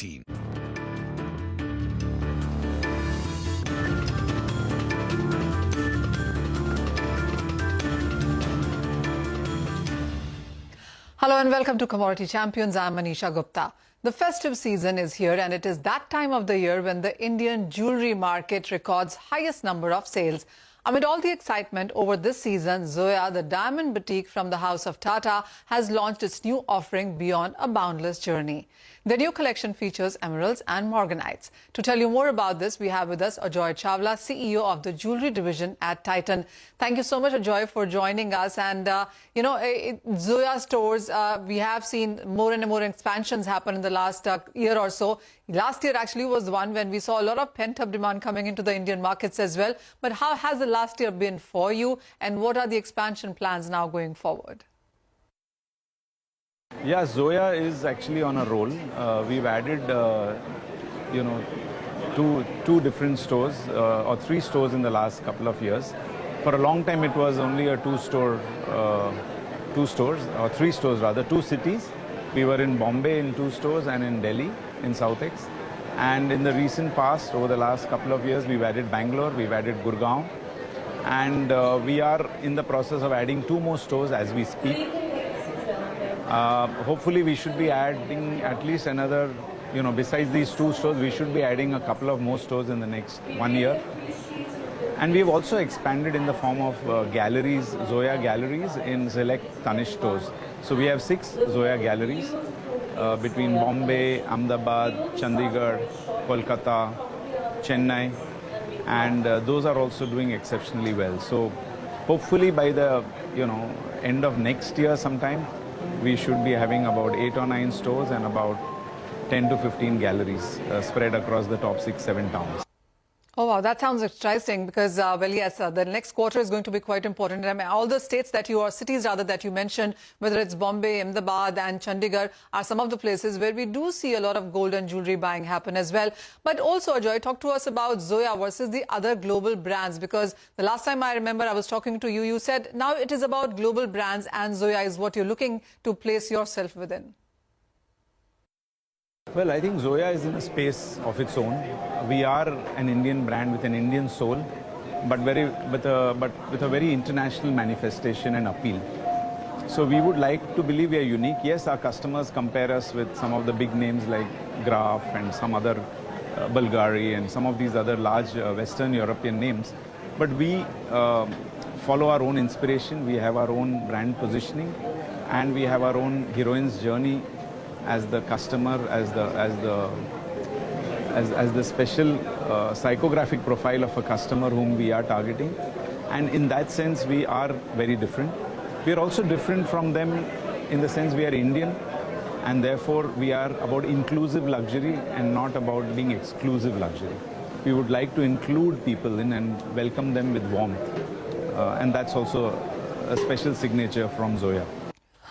CNBC-TV18. Hello and welcome to Commodity Champions. I'm Manisha Gupta. The festive season is here, and it is that time of the year when the Indian jewellery market records highest number of sales. Amid all the excitement over this season, Zoya, the diamond boutique from the house of Tata, has launched its new offering Beyond a Boundless Journey. The new collection features emeralds and morganites. To tell you more about this, we have with us Ajoy Chawla, CEO of the jewellery division at Titan. Thank you so much, Ajoy, for joining us. And, Zoya stores, we have seen more and more expansions happen in the last year or so. Last year actually was the one when we saw a lot of pent-up demand coming into the Indian markets as well. But how has the last year been for you, and what are the expansion plans now going forward? Yeah, Zoya is actually on a roll. We've added, two different stores or three stores in the last couple of years. For a long time, it was only a two stores, or three stores rather, two cities. We were in Bombay in two stores and in Delhi in Southex. And in the recent past, over the last couple of years, we've added Bangalore, we've added Gurgaon. And we are in the process of adding two more stores as we speak. Hopefully we should be adding at least another, besides these two stores, we should be adding a couple of more stores in the next 1 year. And we've also expanded in the form of galleries, Zoya galleries in select Tanishq stores. So we have 6 Zoya galleries between Bombay, Ahmedabad, Chandigarh, Kolkata, Chennai, and those are also doing exceptionally well. So hopefully by the end of next year sometime, we should be having about 8 or 9 stores and about 10 to 15 galleries spread across the top 6-7 towns. Oh, wow, that sounds interesting because, the next quarter is going to be quite important. I mean, all the cities that you mentioned, whether it's Bombay, Ahmedabad and Chandigarh, are some of the places where we do see a lot of gold and jewellery buying happen as well. But also, Ajoy, talk to us about Zoya versus the other global brands, because the last time I remember I was talking to you, you said now it is about global brands and Zoya is what you're looking to place yourself within. Well, I think Zoya is in a space of its own. We are an Indian brand with an Indian soul, but with a very international manifestation and appeal. So we would like to believe we are unique. Yes, our customers compare us with some of the big names like Graf and some other Bulgari and some of these other large Western European names. But we follow our own inspiration. We have our own brand positioning, and we have our own heroine's journey as the customer, as the special psychographic profile of a customer whom we are targeting. And in that sense, we are very different. We are also different from them in the sense we are Indian, and therefore we are about inclusive luxury and not about being exclusive luxury. We would like to include people in and welcome them with warmth. And that's also a special signature from Zoya.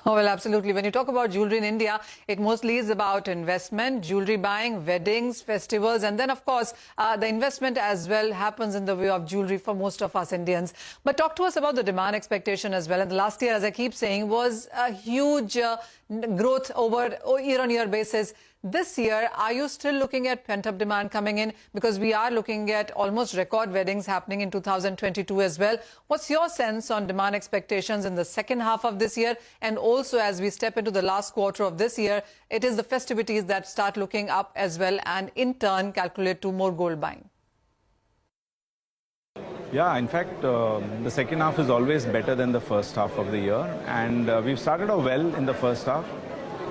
Oh, well, absolutely. When you talk about jewellery in India, it mostly is about investment, jewellery buying, weddings, festivals, and then, of course, the investment as well happens in the way of jewellery for most of us Indians. But talk to us about the demand expectation as well. And the last year, as I keep saying, was a huge growth over year-on-year basis. This year, are you still looking at pent-up demand coming in? Because we are looking at almost record weddings happening in 2022 as well. What's your sense on demand expectations in the second half of this year? And also, as we step into the last quarter of this year, it is the festivities that start looking up as well and in turn calculate to more gold buying. Yeah, in fact, the second half is always better than the first half of the year. And we've started off well in the first half.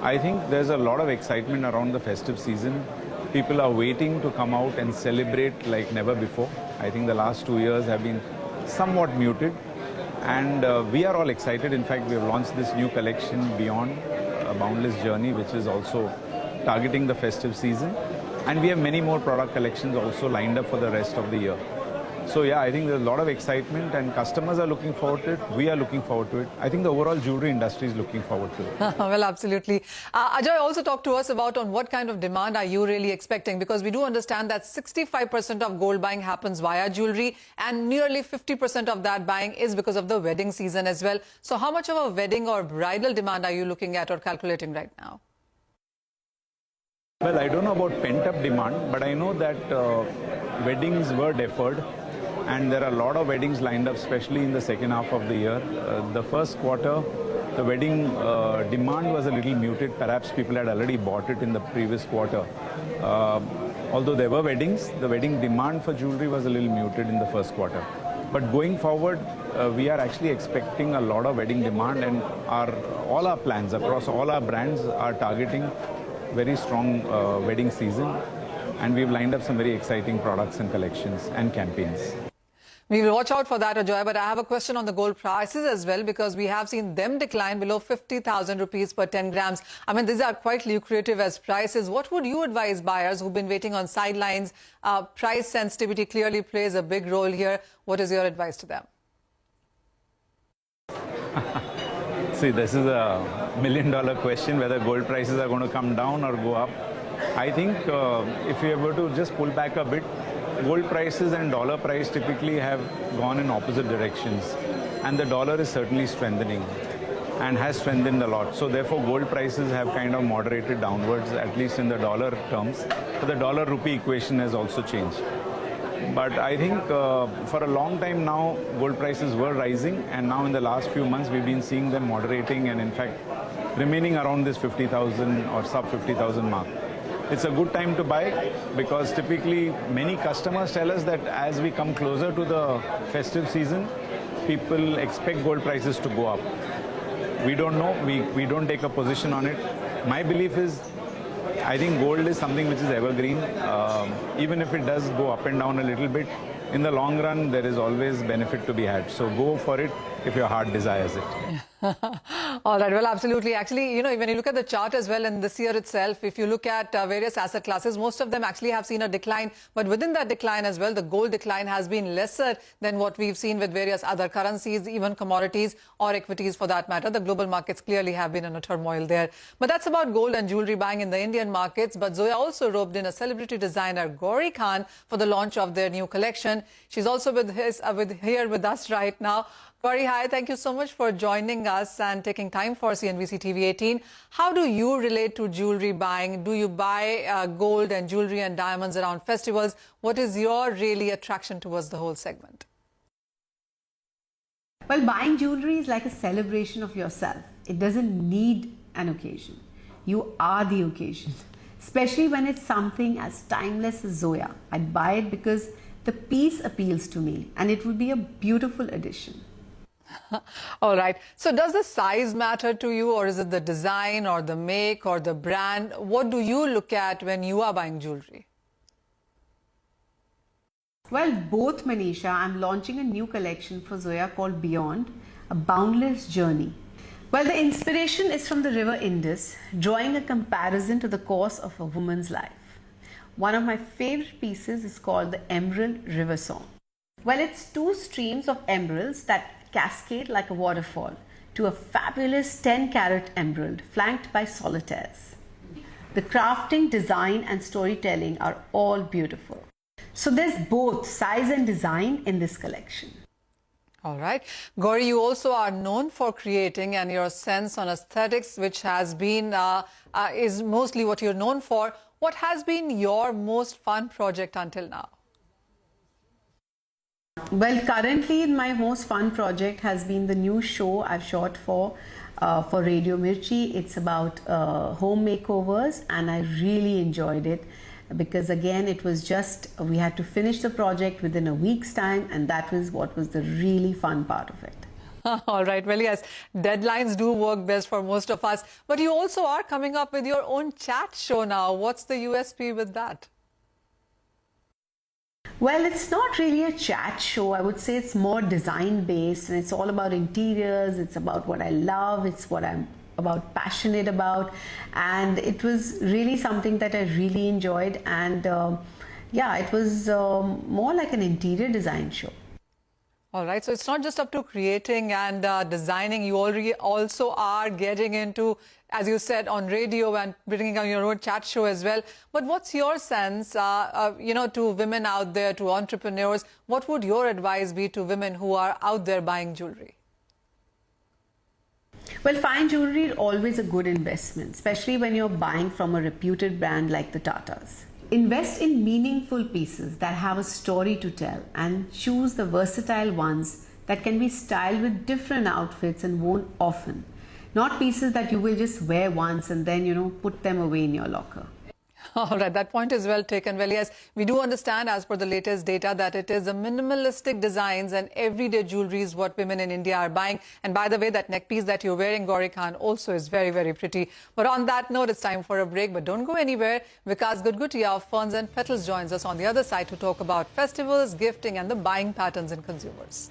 I think there's a lot of excitement around the festive season. People are waiting to come out and celebrate like never before. I think the last 2 years have been somewhat muted. And we are all excited. In fact, we have launched this new collection, Beyond a Boundless Journey, which is also targeting the festive season. And we have many more product collections also lined up for the rest of the year. So yeah, I think there's a lot of excitement and customers are looking forward to it. We are looking forward to it. I think the overall jewelry industry is looking forward to it. Well, absolutely. Ajoy, also talk to us about on what kind of demand are you really expecting? Because we do understand that 65% of gold buying happens via jewelry and nearly 50% of that buying is because of the wedding season as well. So how much of a wedding or bridal demand are you looking at or calculating right now? Well, I don't know about pent-up demand, but I know that weddings were deferred, and there are a lot of weddings lined up, especially in the second half of the year. The first quarter, the wedding demand was a little muted. Perhaps people had already bought it in the previous quarter. Although there were weddings, the wedding demand for jewelry was a little muted in the first quarter. But going forward, we are actually expecting a lot of wedding demand, and all our plans across all our brands are targeting very strong wedding season, and we've lined up some very exciting products and collections and campaigns. We will watch out for that, Ajoy, but I have a question on the gold prices as well, because we have seen them decline below 50,000 rupees per 10 grams. I mean, these are quite lucrative as prices. What would you advise buyers who've been waiting on sidelines? Price sensitivity clearly plays a big role here. What is your advice to them? See, this is a million-dollar question, whether gold prices are going to come down or go up. I think if we were to just pull back a bit, gold prices and dollar price typically have gone in opposite directions, and the dollar is certainly strengthening and has strengthened a lot. So therefore gold prices have kind of moderated downwards, at least in the dollar terms. But the dollar rupee equation has also changed. But I think for a long time now, gold prices were rising, and now in the last few months we've been seeing them moderating and in fact remaining around this 50,000 or sub 50,000 mark. It's a good time to buy, because typically many customers tell us that as we come closer to the festive season, people expect gold prices to go up. We don't know, we don't take a position on it. My belief is, I think gold is something which is evergreen. Even if it does go up and down a little bit, in the long run there is always benefit to be had. So go for it if your heart desires it. All right, well, absolutely. Actually, you know, when you look at the chart as well in this year itself, if you look at various asset classes, most of them actually have seen a decline. But within that decline as well, the gold decline has been lesser than what we've seen with various other currencies, even commodities or equities for that matter. The global markets clearly have been in a turmoil there. But that's about gold and jewelry buying in the Indian markets. But Zoya also roped in a celebrity designer, Gauri Khan, for the launch of their new collection. She's also here with us right now. Gauri, hi. Thank you so much for joining us and taking time for CNBC TV18. How do you relate to jewelry buying? Do you buy gold and jewelry and diamonds around festivals? What is your really attraction towards the whole segment? Well, buying jewelry is like a celebration of yourself. It doesn't need an occasion. You are the occasion. Especially when it's something as timeless as Zoya. I'd buy it because the piece appeals to me and it would be a beautiful addition. All right. So does the size matter to you, or is it the design or the make or the brand? What do you look at when you are buying jewelry? Well, both, Manisha. I'm launching a new collection for Zoya called Beyond, a boundless journey. Well, the inspiration is from the river Indus, drawing a comparison to the course of a woman's life. One of my favorite pieces is called the Emerald River Song. Well, it's two streams of emeralds that cascade like a waterfall to a fabulous 10-carat emerald flanked by solitaires. The crafting, design and storytelling are all beautiful. So there's both size and design in this collection. All right. Gauri, you also are known for creating, and your sense on aesthetics, which has been, is mostly what you're known for. What has been your most fun project until now? Well, currently my most fun project has been the new show I've shot for Radio Mirchi. It's about home makeovers, and I really enjoyed it because again it was just, we had to finish the project within a week's time, and that was what was the really fun part of it. All right. Well, yes, deadlines do work best for most of us. But you also are coming up with your own chat show now. What's the USP with that? Well, it's not really a chat show. I would say it's more design based, and it's all about interiors. It's about what I love. It's what I'm passionate about. And it was really something that I really enjoyed. And yeah, it was more like an interior design show. All right. So it's not just up to creating and designing. You already also are getting into, as you said, on radio and bringing on your own chat show as well. But what's your sense, you know, to women out there, to entrepreneurs? What would your advice be to women who are out there buying jewelry? Well, fine jewelry is always a good investment, especially when you're buying from a reputed brand like the Tatas. Invest in meaningful pieces that have a story to tell and choose the versatile ones that can be styled with different outfits and worn often. Not pieces that you will just wear once and then, put them away in your locker. All right, that point is well taken. Well, yes, we do understand as per the latest data that it is a minimalistic designs and everyday jewelry is what women in India are buying. And by the way, that neck piece that you're wearing, Gauri Khan, also is very, very pretty. But on that note, it's time for a break. But don't go anywhere. Vikas Gudgutia of Ferns and Petals joins us on the other side to talk about festivals, gifting and the buying patterns in consumers.